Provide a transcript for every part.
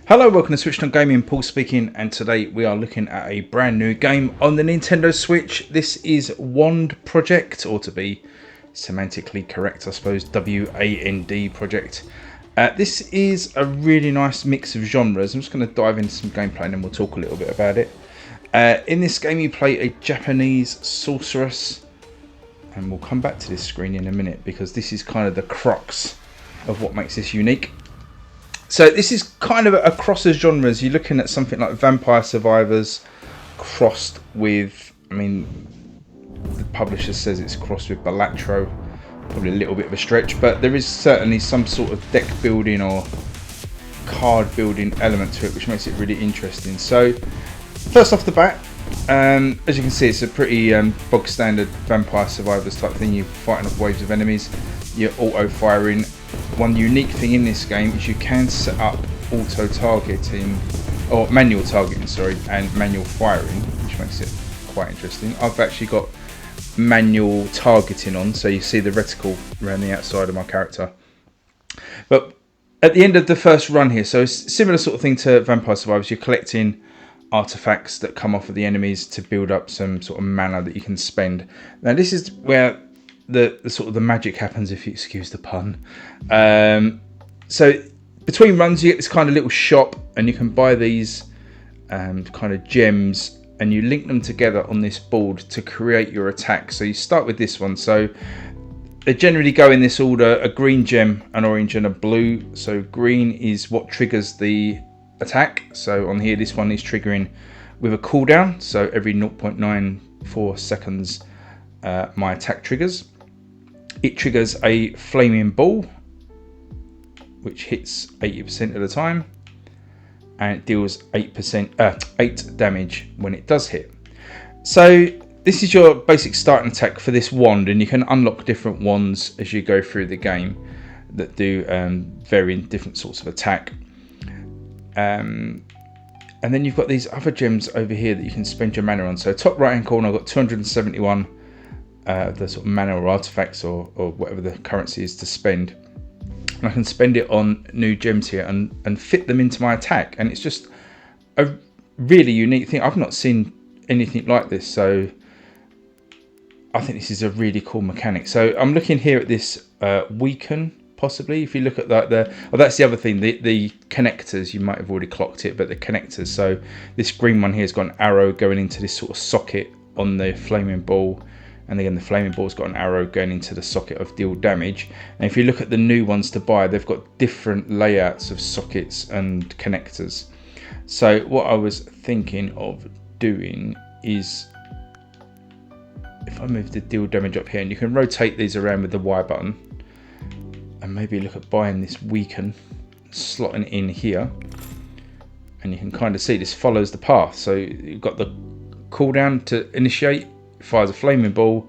Hello, welcome to SwitchedOn Gaming, Paul speaking, and today we are looking at a brand new game on the Nintendo Switch. This is Wand Project, or to be semantically correct, I suppose, W-A-N-D Project. This is a really nice mix of genres. I'm just going to dive into some gameplay and then we'll talk a little bit about it. In this game you play a Japanese sorceress, and we'll come back to this screen in a minute because this is kind of the crux of what makes this unique. So this is kind of across as genres. You're looking at something like Vampire Survivors crossed with, I mean, the publisher says it's crossed with Balatro. Probably a little bit of a stretch, but there is certainly some sort of deck building or card building element to it, which makes it really interesting. So first off the bat, as you can see, it's a pretty bog standard Vampire Survivors type thing. You're fighting off waves of enemies. You're auto firing. One unique thing in this game is you can set up auto targeting, or manual targeting, sorry, and manual firing, which makes it quite interesting. I've actually got manual targeting on, so you see the reticle around the outside of my character. But at the end of the first run here, so it's a similar sort of thing to Vampire Survivors, you're collecting artifacts that come off of the enemies to build up some sort of mana that you can spend. Now this is where the sort of the magic happens, if you excuse the pun. So between runs you get this kind of little shop, and you can buy these kind of gems, and you link them together on this board to create your attack. So you start with this one. So they generally go in this order: a green gem, an orange, and a blue. So green is what triggers the attack. So on here, this one is triggering with a cooldown. So every 0.94 seconds my attack triggers. It triggers a flaming ball, which hits 80% of the time, and it deals 8 damage when it does hit. So this is your basic starting attack for this wand, and you can unlock different wands as you go through the game that do varying different sorts of attack. And then you've got these other gems over here that you can spend your mana on. So top right hand corner, I've got 271 the sort of mana or artifacts or whatever the currency is to spend, and I can spend it on new gems here and fit them into my attack, and it's just a really unique thing. I've not seen anything like this, so I think this is a really cool mechanic. So I'm looking here at this weaken, possibly. If you look at that, that's the other thing, the connectors, you might have already clocked it, but the connectors, so this green one here has got an arrow going into this sort of socket on the flaming ball, and again the flaming ball's got an arrow going into the socket of deal damage. And if you look at the new ones to buy, they've got different layouts of sockets and connectors. So what I was thinking of doing is, if I move the deal damage up here, and you can rotate these around with the Y button, and maybe look at buying this weaken, slotting in here, and you can kind of see this follows the path. So you've got the cooldown to initiate, fires a flaming ball,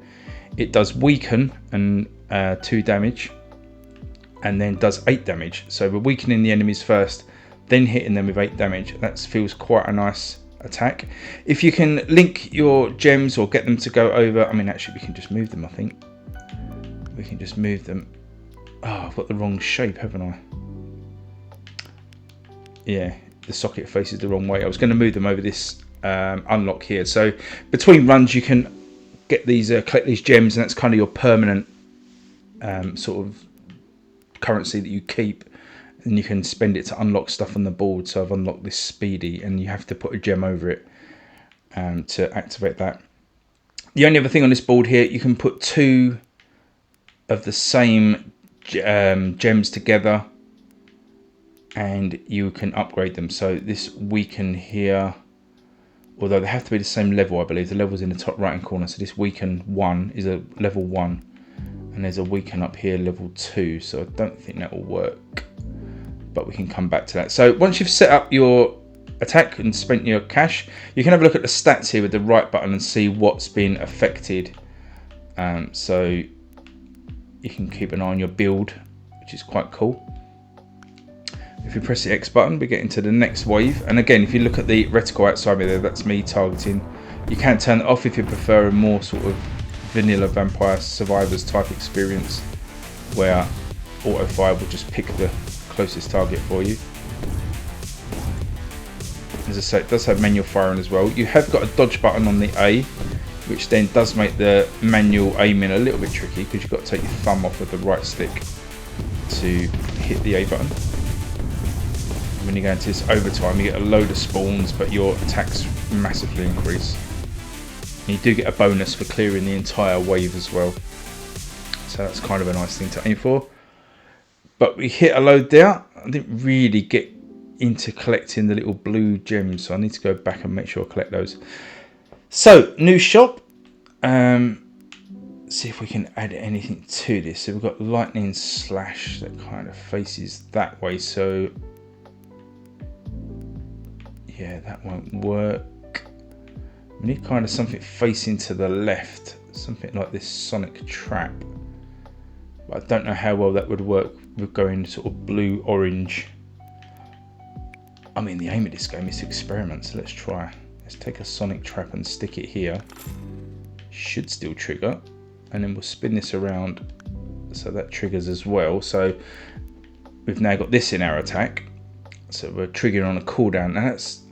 it does weaken and 2 damage, and then does 8 damage. So we're weakening the enemies first, then hitting them with 8 damage. That feels quite a nice attack. If you can link your gems or get them to go over, I mean actually we can just move them, I think. We can just move them. Oh, I've got the wrong shape, haven't I? Yeah, the socket faces the wrong way. I was going to move them over this unlock here. So between runs you can get these collect these gems, and that's kind of your permanent sort of currency that you keep, and you can spend it to unlock stuff on the board. So I've unlocked this speedy, and you have to put a gem over it to activate that. The only other thing on this board here, you can put 2 of the same gems together and you can upgrade them. So this weaken here, although they have to be the same level, I believe. The level's in the top right hand corner. So this weaken 1 is a level 1, and there's a weaken up here level 2. So I don't think that will work, but we can come back to that. So once you've set up your attack and spent your cash, you can have a look at the stats here with the right button and see what's been affected. So you can keep an eye on your build, which is quite cool. If you press the X button, we get into the next wave. And again, if you look at the reticle outside me there, that's me targeting. You can turn it off if you prefer a more sort of vanilla Vampire Survivors type experience, where auto fire will just pick the closest target for you. as I say, it does have manual firing as well. You have got a dodge button on the A, which then does make the manual aiming a little bit tricky because you've got to take your thumb off of the right stick to hit the A button. When you go into this overtime, you get a load of spawns, but your attacks massively increase. And you do get a bonus for clearing the entire wave as well. So that's kind of a nice thing to aim for. But we hit a load there. I didn't really get into collecting the little blue gems, so I need to go back and make sure I collect those. So, new shop. See if we can add anything to this. So we've got lightning slash that kind of faces that way. So, yeah, that won't work. We need kind of something facing to the left. Something like this sonic trap. But I don't know how well that would work with going sort of blue-orange. I mean, the aim of this game is to experiment, so let's try. Let's take a sonic trap and stick it here. Should still trigger. And then we'll spin this around so that triggers as well. So we've now got this in our attack. So we're triggering on a cooldown. Now that's...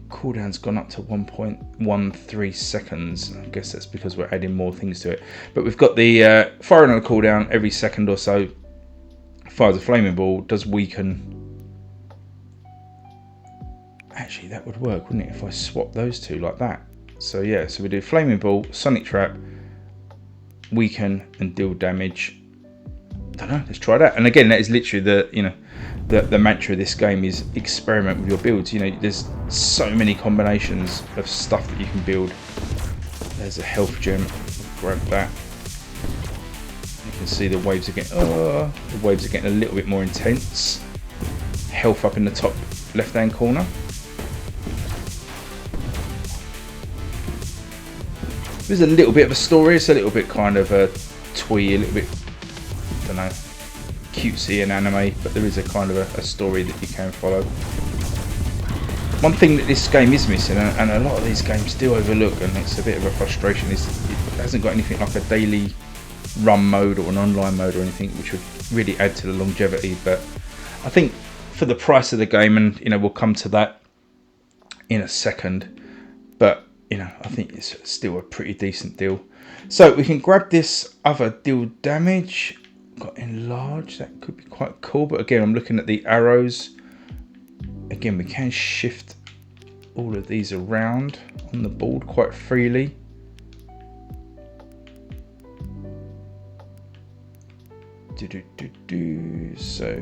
cooldown's gone up to 1.13 seconds. I guess that's because we're adding more things to it. But we've got the firing on a cooldown every second or so. Fires a flaming ball, does weaken. Actually, that would work, wouldn't it, if I swap those two like that? So yeah, so we do flaming ball, sonic trap, weaken, and deal damage. I don't know. Let's try that. And again, that is literally the mantra of this game is experiment with your builds. You know, there's so many combinations of stuff that you can build. There's a health gem. Grab that. You can see the waves are getting a little bit more intense. Health up in the top left-hand corner. There's a little bit of a story. It's a little bit kind of a twee, a little bit, I don't know, cutesy and anime, but there is a kind of a story that you can follow. One thing that this game is missing, and a lot of these games do overlook, and it's a bit of a frustration, is it hasn't got anything like a daily run mode or an online mode or anything, which would really add to the longevity. But I think for the price of the game, and you know, we'll come to that in a second, but you know, I think it's still a pretty decent deal. So we can grab this other deal damage. Got enlarge, that could be quite cool, but again, I'm looking at the arrows. Again, we can shift all of these around on the board quite freely. So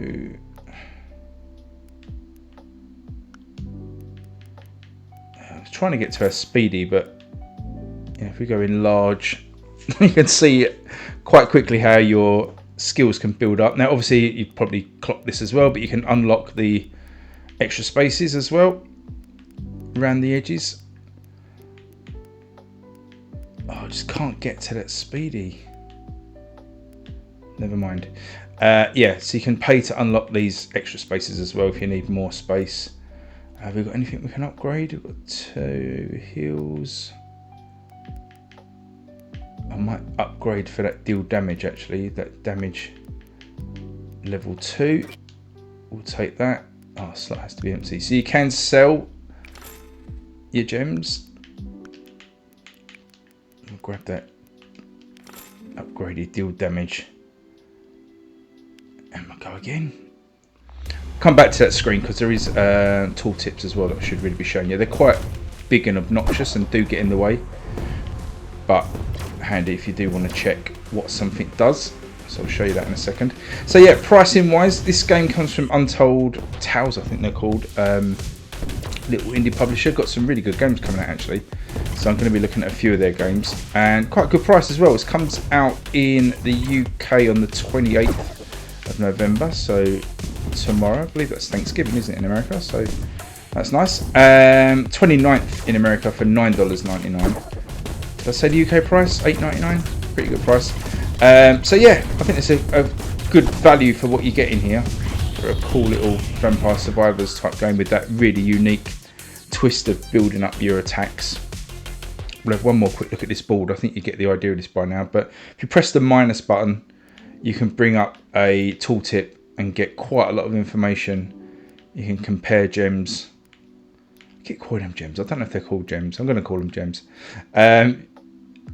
I was trying to get to a speedy, but you know, if we go in large, you can see quite quickly how your skills can build up. Now obviously you've probably clocked this as well, but you can unlock the extra spaces as well around the edges. Oh, I just can't get to that speedy. Never mind. Yeah, so you can pay to unlock these extra spaces as well if you need more space. Have we got anything we can upgrade? We've got 2 heals. I might upgrade for that deal damage actually. That damage level 2. We'll take that. Oh, slot has to be empty. So you can sell your gems. We'll grab that upgraded deal damage. And we'll go again. Come back to that screen because there is tooltips as well that I should really be showing you. They're quite big and obnoxious and do get in the way, but handy if you do want to check what something does. So I'll show you that in a second. So yeah, pricing wise, this game comes from Untold Tales, I think they're called. Little indie publisher, got some really good games coming out actually. So I'm going to be looking at a few of their games and quite a good price as well. It comes out in the UK on the 28th of November, so tomorrow. I believe that's Thanksgiving, isn't it, in America? So that's nice. 29th in America for $9.99. Did I say the UK price? $8.99. Pretty good price. So yeah, I think it's a good value for what you get in here for a cool little Vampire Survivors type game with that really unique twist of building up your attacks. We'll have one more quick look at this board. I think you get the idea of this by now, but if you press the minus button, you can bring up a tooltip and get quite a lot of information. You can compare gems keep calling them gems. I don't know if they're called gems. I'm going to call them gems.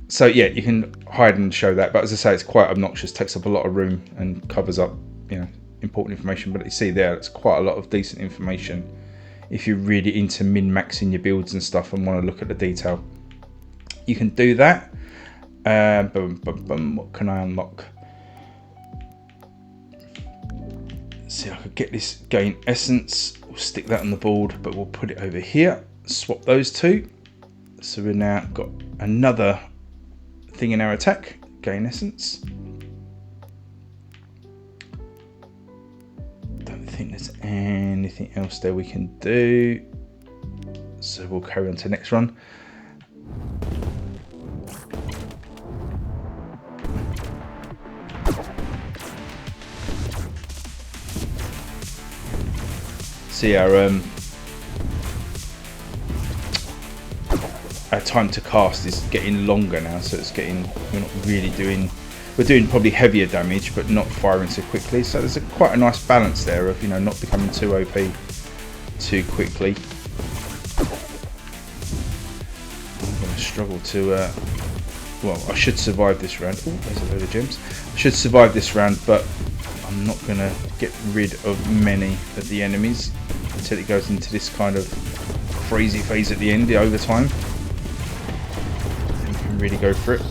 So yeah, you can hide and show that. But as I say, it's quite obnoxious. Takes up a lot of room and covers up, you know, important information. But you see there, it's quite a lot of decent information if you're really into min-maxing your builds and stuff and want to look at the detail. You can do that. What can I unlock? See, I could get this gain essence. We'll stick that on the board, but we'll put it over here. Swap those two. So we've now got another thing in our attack. Gain essence. Don't think there's anything else there we can do. So we'll carry on to the next run. See, our time to cast is getting longer now, so it's getting, we're not really doing, we're doing probably heavier damage but not firing so quickly, so there's quite a nice balance there of, you know, not becoming too OP too quickly. I'm going to struggle to well, I should survive this round. Oh, there's a load of gems. I should survive this round, but I'm not going to get rid of many of the enemies until it goes into this kind of crazy phase at the end, the overtime. Then we can really go for it.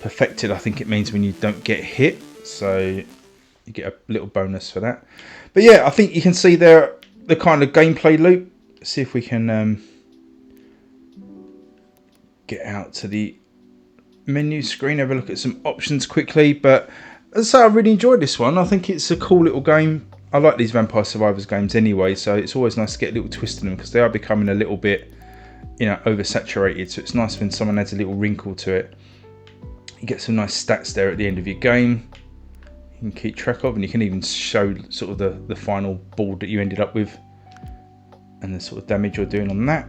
Perfected, I think it means when you don't get hit, so you get a little bonus for that. But yeah, I think you can see there the kind of gameplay loop. Let's see if we can get out to the menu screen, have a look at some options quickly. But as I say, I really enjoyed this one. I think it's a cool little game. I like these Vampire Survivors games anyway, so it's always nice to get a little twist in them because they are becoming a little bit, you know, oversaturated. So it's nice when someone adds a little wrinkle to it. You get some nice stats there at the end of your game. You can keep track of, and you can even show sort of the final board that you ended up with and the sort of damage you're doing on that.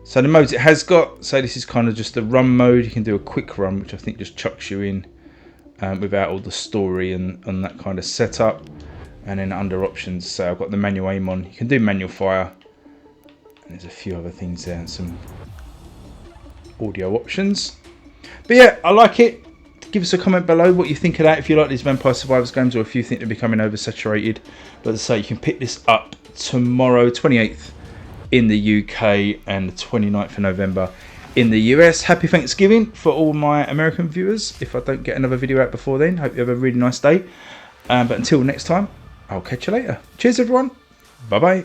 So the modes it has got, so this is kind of just the run mode. You can do a quick run, which I think just chucks you in without all the story and that kind of setup. And then under options, so I've got the manual aim on. You can do manual fire, and there's a few other things there and some audio options. But yeah, I like it. Give us a comment below what you think of that, if you like these Vampire Survivors games or if you think they're becoming oversaturated. But as I say, you can pick this up tomorrow, 28th in the UK and the 29th of November in the US. Happy Thanksgiving for all my American viewers. If I don't get another video out before then, hope you have a really nice day. But until next time, I'll catch you later. Cheers everyone. Bye bye.